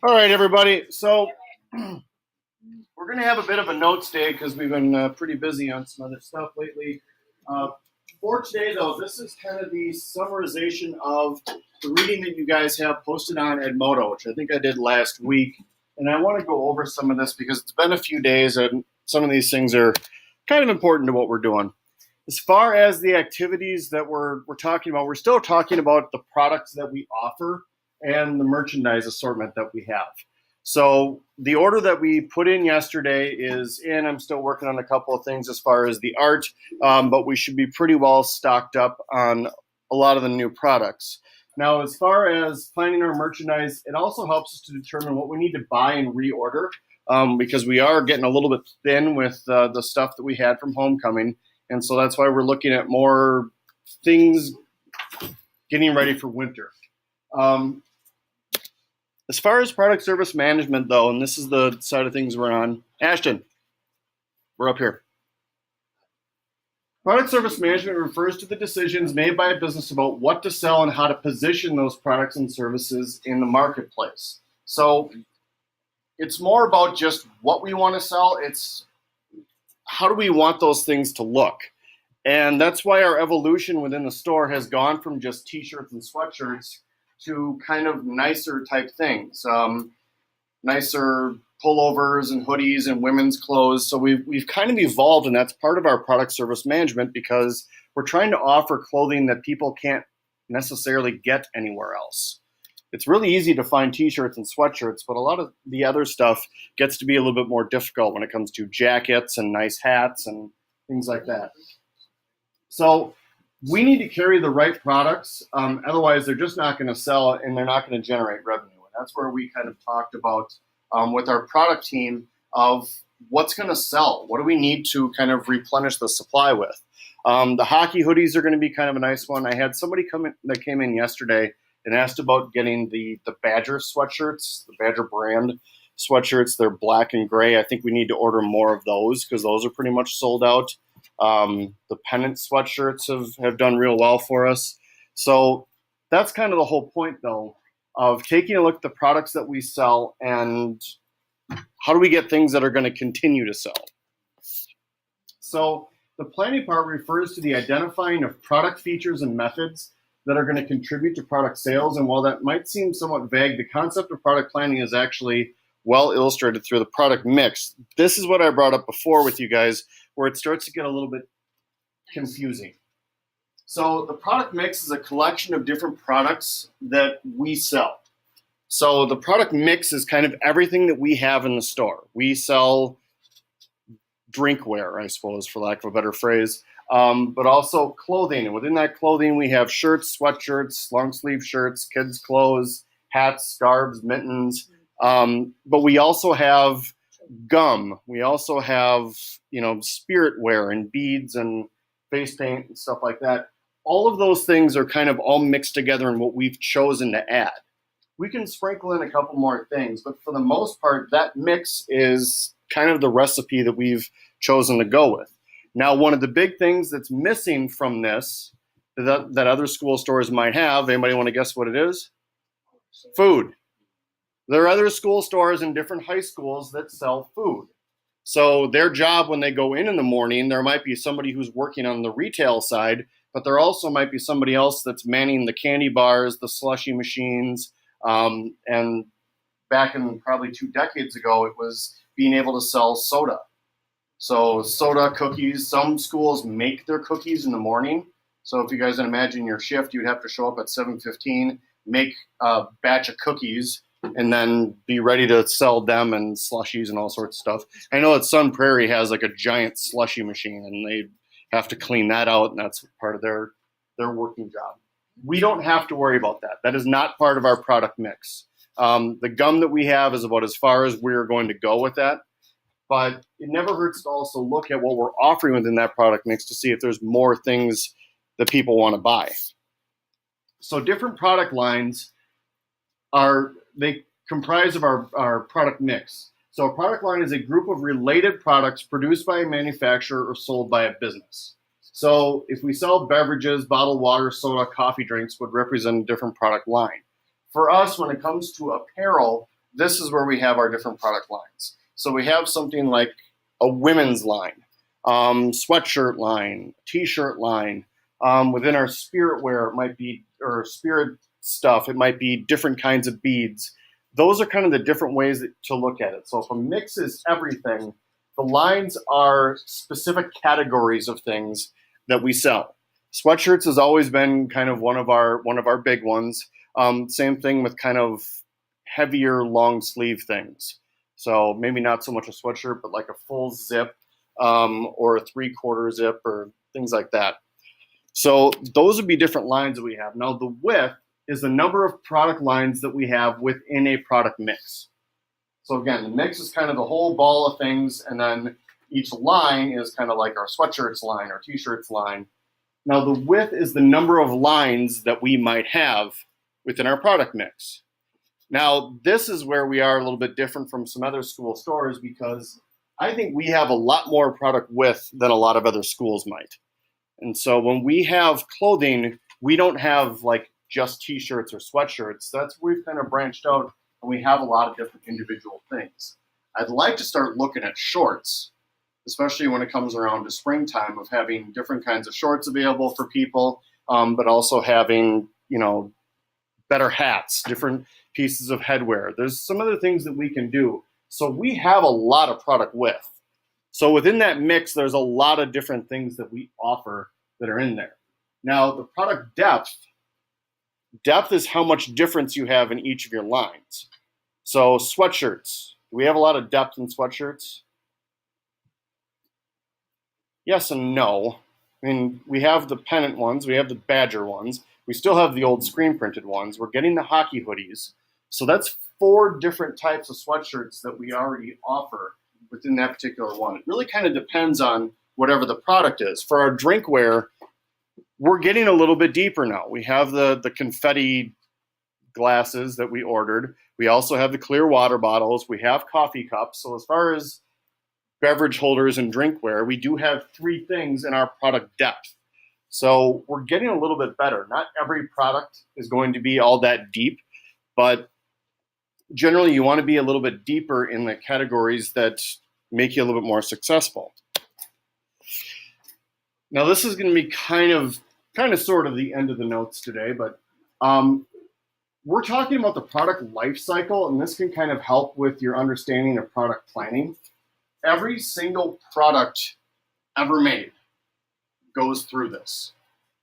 All right, everybody. So we're going to have a bit of a notes day because we've been pretty busy on some other stuff lately. For today, though, this is kind of the summarization of the reading that you guys have posted on Edmodo, which I think I did last week. And I want to go over some of this because it's been a few days and some of these things are kind of important to what we're doing. As far as the activities that we're talking about, we're still talking about the products that we offer and the merchandise assortment that we have. So the order that we put in yesterday is in. I'm still working on a couple of things as far as the art, but we should be pretty well stocked up on a lot of the new products. Now, as far as planning our merchandise, it also helps us to determine what we need to buy and reorder because we are getting a little bit thin with the stuff that we had from homecoming. And so that's why we're looking at more things getting ready for winter. As far as product service management, though, and this is the side of things we're on, Ashton, we're up here. Product service management refers to the decisions made by a business about what to sell and how to position those products and services in the marketplace. So it's more about just what we want to sell. It's how do we want those things to look? And that's why our evolution within the store has gone from just t-shirts and sweatshirts to kind of nicer type things, nicer pullovers and hoodies and women's clothes. So we've kind of evolved, and that's part of our product service management because we're trying to offer clothing that people can't necessarily get anywhere else. It's really easy to find t-shirts and sweatshirts, but a lot of the other stuff gets to be a little bit more difficult when it comes to jackets and nice hats and things like that. So we need to carry the right products. Otherwise, they're just not going to sell and they're not going to generate revenue. And that's where we kind of talked about with our product team of what's going to sell. What do we need to kind of replenish the supply with? The hockey hoodies are going to be kind of a nice one. I had somebody that came in yesterday and asked about getting the Badger sweatshirts, the Badger brand sweatshirts. They're black and gray. I think we need to order more of those because those are pretty much sold out. The pennant sweatshirts have done real well for us. So that's kind of the whole point, though, of taking a look at the products that we sell and how do we get things that are going to continue to sell. So the planning part refers to the identifying of product features and methods that are going to contribute to product sales. And while that might seem somewhat vague, the concept of product planning is actually well illustrated through the product mix. This is what I brought up before with you guys, where it starts to get a little bit confusing. So the product mix is a collection of different products that we sell. So the product mix is kind of everything that we have in the store. We sell drinkware, I suppose, for lack of a better phrase, but also clothing. And within that clothing, we have shirts, sweatshirts, long sleeve shirts, kids' clothes, hats, scarves, mittens. But we also have gum. We also have, spirit wear and beads and face paint and stuff like that. All of those things are kind of all mixed together in what we've chosen to add. We can sprinkle in a couple more things, but for the most part, that mix is kind of the recipe that we've chosen to go with. Now, one of the big things that's missing from this that other school stores might have, anybody want to guess what it is? Food. There are other school stores in different high schools that sell food. So their job when they go in the morning, there might be somebody who's working on the retail side, but there also might be somebody else that's manning the candy bars, the slushy machines, and back in probably 2 decades ago, it was being able to sell soda. So soda, cookies, some schools make their cookies in the morning. So if you guys can imagine your shift, you'd have to show up at 7:15, make a batch of cookies, and then be ready to sell them and slushies and all sorts of stuff. I know that Sun Prairie has like a giant slushy machine, and they have to clean that out, and that's part of their working job. We don't have to worry about that. That is not part of our product mix. The gum that we have is about as far as we're going to go with that, but it never hurts to also look at what we're offering within that product mix to see if there's more things that people want to buy. So different product lines they comprise of our product mix. So a product line is a group of related products produced by a manufacturer or sold by a business. So if we sell beverages, bottled water, soda, coffee drinks would represent a different product line. For us, when it comes to apparel, this is where we have our different product lines. So we have something like a women's line, sweatshirt line, t-shirt line. Within our spirit wear, it might be, or spirit stuff, it might be different kinds of beads. Those are kind of the different ways to look at it. So if a mix is everything, the lines are specific categories of things that we sell. Sweatshirts has always been kind of one of our big ones. Same thing with kind of heavier long sleeve things. So maybe not so much a sweatshirt, but like a full zip or a 3/4 zip or things like that. So those would be different lines that we have. Now the width is the number of product lines that we have within a product mix. So again, the mix is kind of the whole ball of things, and then each line is kind of like our sweatshirts line, our t-shirts line. Now the width is the number of lines that we might have within our product mix. Now this is where we are a little bit different from some other school stores, because I think we have a lot more product width than a lot of other schools might. And so when we have clothing, we don't have like just t-shirts or sweatshirts. That's where we've kind of branched out, and we have a lot of different individual things. I'd like to start looking at shorts, especially when it comes around to springtime, of having different kinds of shorts available for people, but also having, better hats, different pieces of headwear. There's some other things that we can do. So we have a lot of product width. So within that mix, there's a lot of different things that we offer that are in there. Now, the product depth is how much difference you have in each of your lines. So sweatshirts, do we have a lot of depth in sweatshirts? Yes and no. I mean, we have the pennant ones, we have the Badger ones, we still have the old screen printed ones, we're getting the hockey hoodies. So that's 4 different types of sweatshirts that we already offer within that particular one. It really kind of depends on whatever the product is. For our drinkware, we're getting a little bit deeper now. We have the confetti glasses that we ordered. We also have the clear water bottles. We have coffee cups. So as far as beverage holders and drinkware, we do have 3 things in our product depth. So we're getting a little bit better. Not every product is going to be all that deep, but generally you want to be a little bit deeper in the categories that make you a little bit more successful. Now this is going to be kind of sort of the end of the notes today, but we're talking about the product life cycle, and this can kind of help with your understanding of product planning. Every single product ever made goes through this,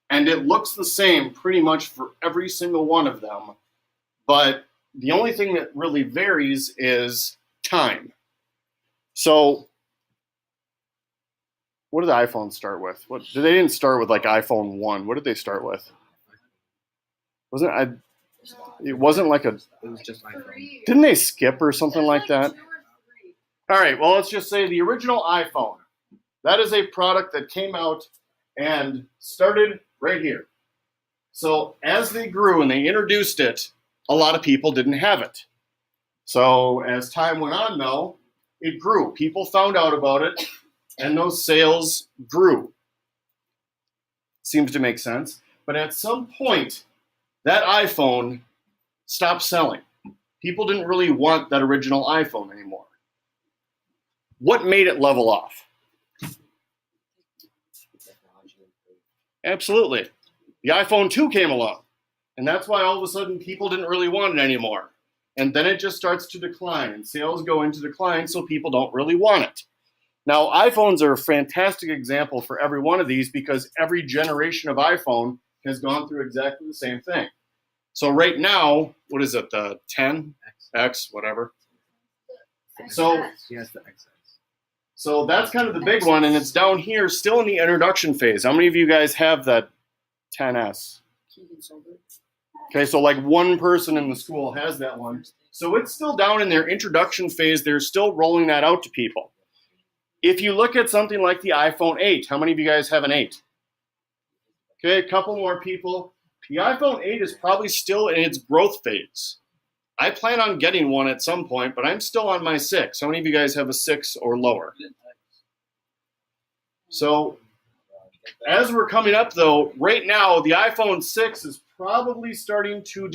and it looks the same pretty much for every single one of them, but the only thing that really varies is time. So what did the iPhone start with? They didn't start with like iPhone 1. What did they start with? It wasn't like it was just iPhone. Didn't they skip or something like that? All right, well, let's just say the original iPhone. That is a product that came out and started right here. So as they grew and they introduced it, a lot of people didn't have it. So as time went on, though, it grew. People found out about it, and those sales grew. Seems to make sense. But at some point, that iPhone stopped selling. People didn't really want that original iPhone anymore. What made it level off? Absolutely. The iPhone 2 came along. And that's why all of a sudden people didn't really want it anymore. And then it just starts to decline, and sales go into decline, so people don't really want it. Now, iPhones are a fantastic example for every one of these, because every generation of iPhone has gone through exactly the same thing. So right now, what is it, the 10X, whatever? So that's kind of the big one, and it's down here still in the introduction phase. How many of you guys have that 10S? Okay, so like one person in the school has that one. So it's still down in their introduction phase. They're still rolling that out to people. If you look at something like the iPhone 8, how many of you guys have an 8? Okay, a couple more people. The iPhone 8 is probably still in its growth phase. I plan on getting one at some point, but I'm still on my 6. How many of you guys have a 6 or lower? So As we're coming up, though, right now the iPhone 6 is probably starting to